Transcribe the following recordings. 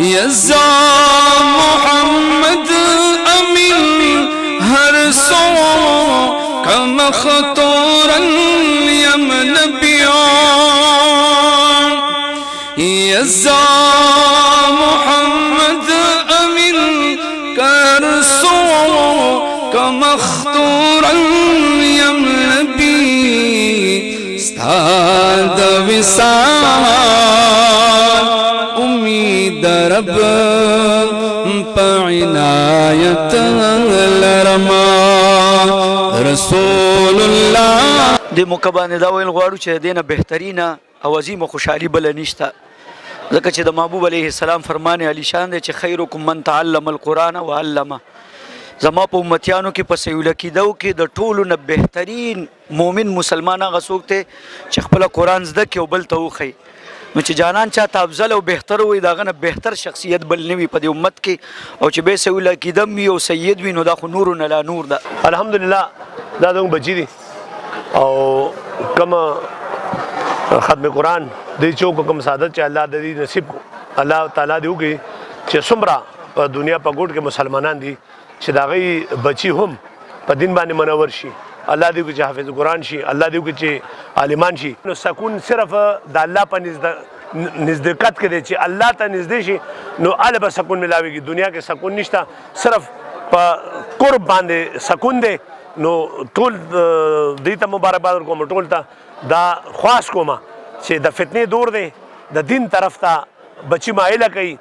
یزا محمد امین ہر سو کم خطورا M نبیان یزا محمد امین کر سو کم خطورا M نبی ستاد وصال امید رب پعنایت لرما رسول الله د مکبانه دا ویل غواړو چې دینه بهترینه او عظیمه خوشحالي بل نشته ځکه چې د محبوب علیه السلام فرمان علی شان دی چې خیرکم من تعلم القرآن وعلمه زما په امتیانو کې په سیول کېدو کې د ټولو نه بهترین مؤمن مسلمان هغه څوک دی چې خپل قرآن زده کړي او بل ته وښیي نو چې جانان چاته افضل او بهتر وي د هغه نه بهتر شخصیت بل نه وي په دې امت کې او چې بې سیول کېده وي او سید وي نو دا خو نور نه لا نور ده الحمدلله دا زموږ بچي دي او کوم ختم قرآن دې چوک کوم سعادت چې الله د دې نصیب کو الله تعالی دې وکړي چې څومره په دنیا په ګوټ کې مسلمانان دي چې د هغوی بچي هم په دین باندې منور شي الله دې وکړي چې حافظ قرآن شي الله دې وکړي چې عالمان شي نو سکون صرف د الله په نزدېکت کې دی چې الله ته نږدې شي نو هلته به سکون ملاویږي دنیا کې سکون نشته صرف په قرب باندې سکون دی نو ټول دې ته مبارکباد ورکوم ټول ته دا خواست کوم چې د فتنې دور دی د دین طرف ته بچي مایله کوي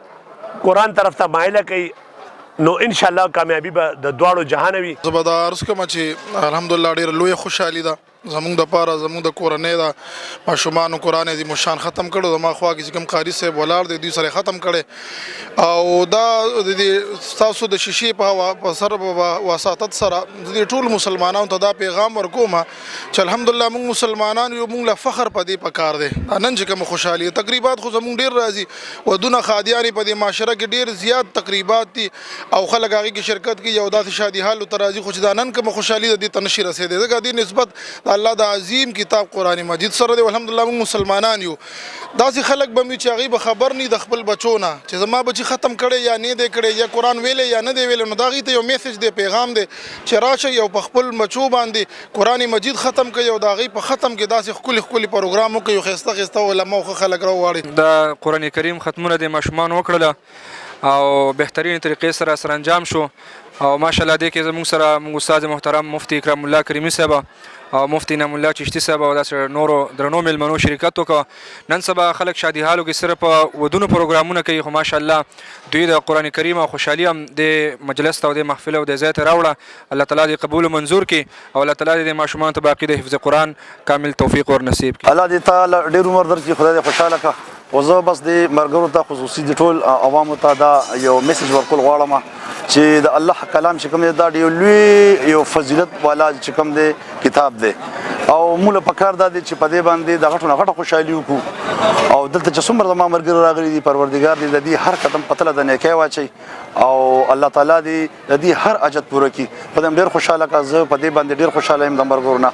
قرآن طرف ته مایله کوي نو ان شاء الله کامیابی به د دواړو جهان وي زه به دا عرض کوم چې الحمدلله ډېره لویه خوشحالي ده زمونږ دپاره زمونږ د کورنۍ ده ماشومانو قرآن عظیم الشان ختم کړو زما خوا کې چې کوم قاري صاحب ولاړ دی دوی سره ختم کړی او دا د دې ستاسو د شیشې په سر وساطت سره د دې ټولو مسلمانانو ته دا پیغام ورکوم چې الحمدلله موږ مسلمانان یو موږ له فخر په دې پکار دی نن چې کوم خوشحالي تقریبات خو زموږ ډېر راځي ودونه خادیانې په دې معاشره کې ډېر زیات تقریبات دي او خلک هغې کې شرکت کوي یو داسې شادي حالو ته راځي خو چې دا نن کومه خوشحالي د دې ته نشي رسېدی ځکه دې نسبت د الله د عظیم کتاب قرآن مجید سره دی الحمدلله موږ مسلمانان یو داسې خلک به وي چې هغوی به خبر نه د خپل بچو نه چې زما بچي ختم کړی یا نه دی کړی یا قرآن ویلی یا نه دی ویلی نو د هغوی ته یو میسج دی پیغام دی چې راشئ او په خپل بچو باندې قرآن مجید ختم کوي او د هغوی په ختم کې داسې ښکلي ښکلي پروګرام وکړي ښایسته ښایسته علما او ښه خلک راوغواړي د قرآن کریم ختمونه د ماشومانو وکړله او بهترین طریقې سره سرانجام شو او ماشاءالله دې کې زموږ سره موږ استاد محترم مفتی اکرام الله کریمي صاحب او مفتی نعم الله چشتي صاحب او داسې نورو درنو میلمنو شرکت وکړه نن سبا خلک شادي حالو کې صرف ودونو پروګرامونه کوي خو ماشاءالله دوی د قرآن کریم او خوشحالي هم د مجلس ته او د محفل او د ځای ته راوړه الله تعالی دې قبول و منظور کړي او الله تعالی دې ماشومانو ته باقي د حفظ قرآن کامل توفیق ور نصیب کړي الله دې تعالی ډېر عمر درکړي خدای دې خوشحاله کړه او زه بس د ملګرو ته خصوصي د ټول عوامو ته دا یو میسج ورکول غواړم چې د الله کلام چې کوم دی دا ډېر لوی یو فضیلت والا چې کوم دی کتاب دی او موږ له پکار دا دی چې په دې باندې د غټو نه غټه خوشحالي وکړو او دلته چې څومره زما ملګري راغلي دي پروردګار دې د دې هر قدم په تله د نیکۍ واچوي او الله تعالی دې د دې هر حاجت پوره کړي په دې ډېر خوشحاله کړه زه په دې باندې ډېر خوشحاله یم د ملګرو نه